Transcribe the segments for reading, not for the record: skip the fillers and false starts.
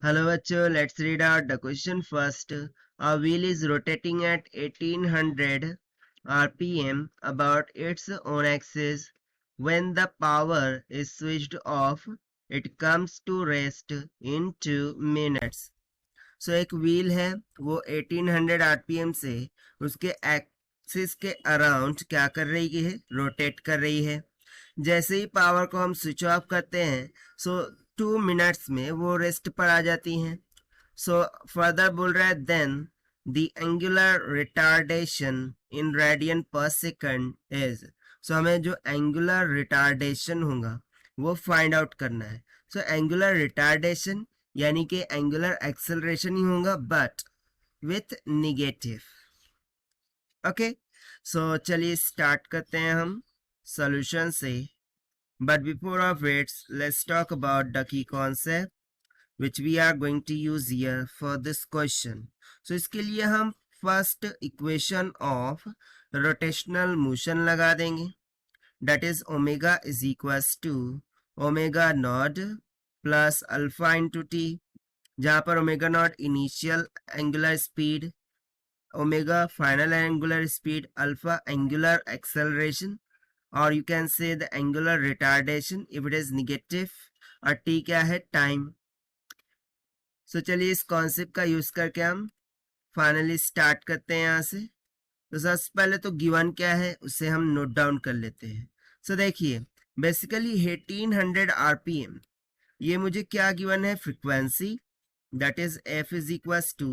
Hello बच्चों, let's read out the question first. A wheel is rotating at 1800 rpm about its own axis. When the power is switched off, it comes to rest in 2 minutes. So एक wheel है वो 1800 rpm से उसके axis के around क्या कर रही है, रोटेट कर रही है. जैसे ही पावर को हम स्विच ऑफ करते हैं सो 2 मिनट्स में वो रेस्ट पर आ जाती हैं. सो फर्दर बोल रहा है then the angular retardation in radian per second is. So हमें जो एंगुलर रिटार्डेशन होगा वो फाइंड आउट करना है. सो एंगुलर रिटार्डेशन यानी कि एंगुलर एक्सेलरेशन ही होगा बट विथ निगेटिव. ओके, सो चलिए स्टार्ट करते हैं हम सॉल्यूशन से. But before of it, let's talk about the key concept which we are going to use here for this question. So इसके लिए हम first equation of rotational motion लगा देंगे. That is omega is equals to omega naught plus alpha into t, जहाँ पर omega naught initial angular speed, omega final angular speed, alpha angular acceleration, और you can say the angular retardation if it is negative, और T क्या है, time. सो चलिए इस concept का use करके हम फाइनली स्टार्ट करते हैं यहाँ से. तो सबसे पहले तो गिवन क्या है उसे हम नोट डाउन कर लेते हैं. सो देखिए बेसिकली 1800 आरपीएम ये मुझे क्या गिवन है, frequency, that is F is equals to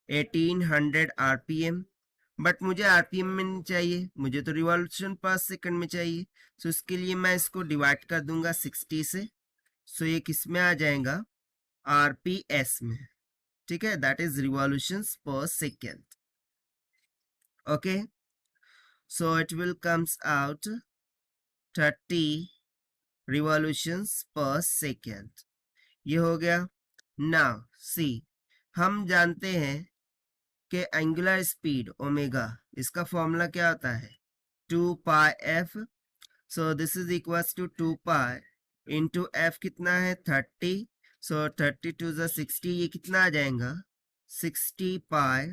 1800 RPM. But मुझे आरपीएम में नहीं चाहिए, मुझे तो रिवॉल्यूशन पर सेकंड में चाहिए. सो इसके लिए मैं इसको डिवाइड कर दूंगा 60 से. सो ये किस में आ जाएगा, आरपीएस में. ठीक है, that is revolutions per second. Okay, so it will comes out 30 revolutions per second. ये हो गया. नाउ सी, हम जानते हैं कि एंगुलर स्पीड ओमेगा, इसका फॉर्मूला क्या होता है, 2 pi F. So this is equals to 2 pi into F कितना है 30. सो 30 टू ज़ 60, ये कितना आ जाएगा 60 पाई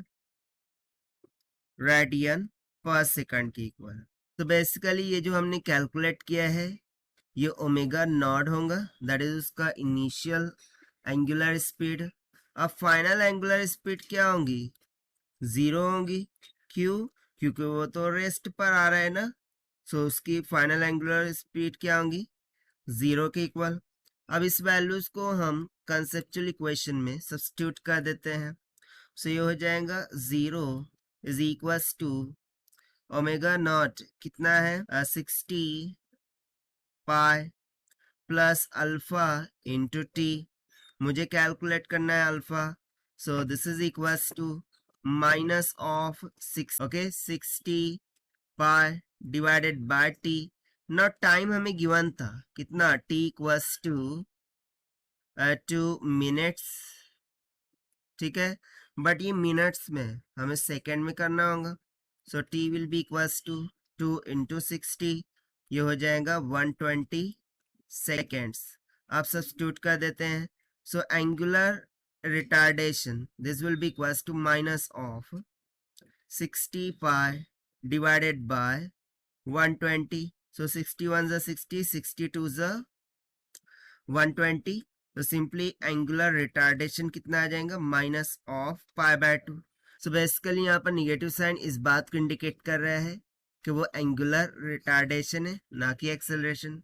रेडियन पर सेकंड के इक्वल. तो बेसिकली ये जो हमने कैलकुलेट किया है ये ओमेगा नॉट होगा, दैट इज उसका इनिशियल एंगुलर स्पीड. अब फाइनल एंगुलर स्पीड क्या होंगी, 0 होंगी. क्यों, क्योंकि वो तो रेस्ट पर आ रहा है ना. सो उसकी फाइनल एंगुलर स्पीड क्या होंगी, 0 के इक्वल. अब इस वैल्यूज को हम कंसेप्चुअल इक्वेशन में सब्स्टिट्यूट कर देते हैं. सो ये हो जाएगा 0 is equals to omega naught कितना है 60 pi plus alpha into T. मुझे कैलकुलेट करना है alpha. So this is equals to minus of 6, okay, 60 pi divided by T. Not time हमें गिवन था कितना, टी इक्वल्स टू 2 मिनट्स. ठीक है, बट ये मिनट्स में हमें सेकेंड में करना होगा. So T will be equals to 2 into 60, ये हो जाएगा 120 सेकेंड्स. आप सब्स्टिट्यूट कर देते हैं. So angular retardation, this will be equals to minus of 60 pi divided by 120. So 61 is 60, 62 is 120. तो सिंपली एंगुलर रिटार्डेशन कितना आ जाएगा, minus of pi by 2. So basically यहाँ पर निगेटिव साइन इस बात को इंडिकेट कर रहा है कि वो एंगुलर रिटार्डेशन है ना कि एक्सेलरेशन.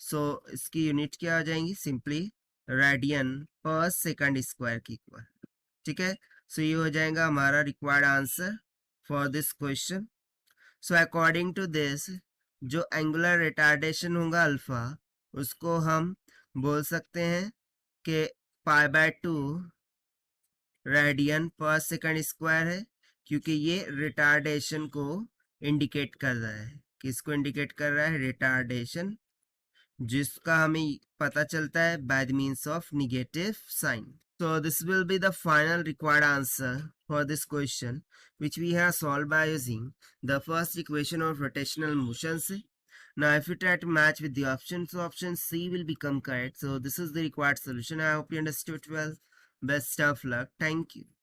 सो इसकी यूनिट क्या आ जाएंगी, simply radian per second square की इक्वल. ठीक है, सो ये हो जाएगा हमारा required answer for this question. So according to this जो एंगुलर रिटार्डेशन होगा अल्फा, उसको हम बोल सकते हैं कि pi by 2 radian per second square है, क्योंकि ये रिटार्डेशन को इंडिकेट कर रहा है. किसको इंडिकेट कर रहा है, रिटार्डेशन, जिसका हमें पता चलता है by the means of negative sign. So this will be the final required answer for this question, which we have solved by using the first equation of rotational motion. Now if you try to match with the options, so option C will become correct. So this is the required solution. I hope you understood well. Best of luck. Thank you.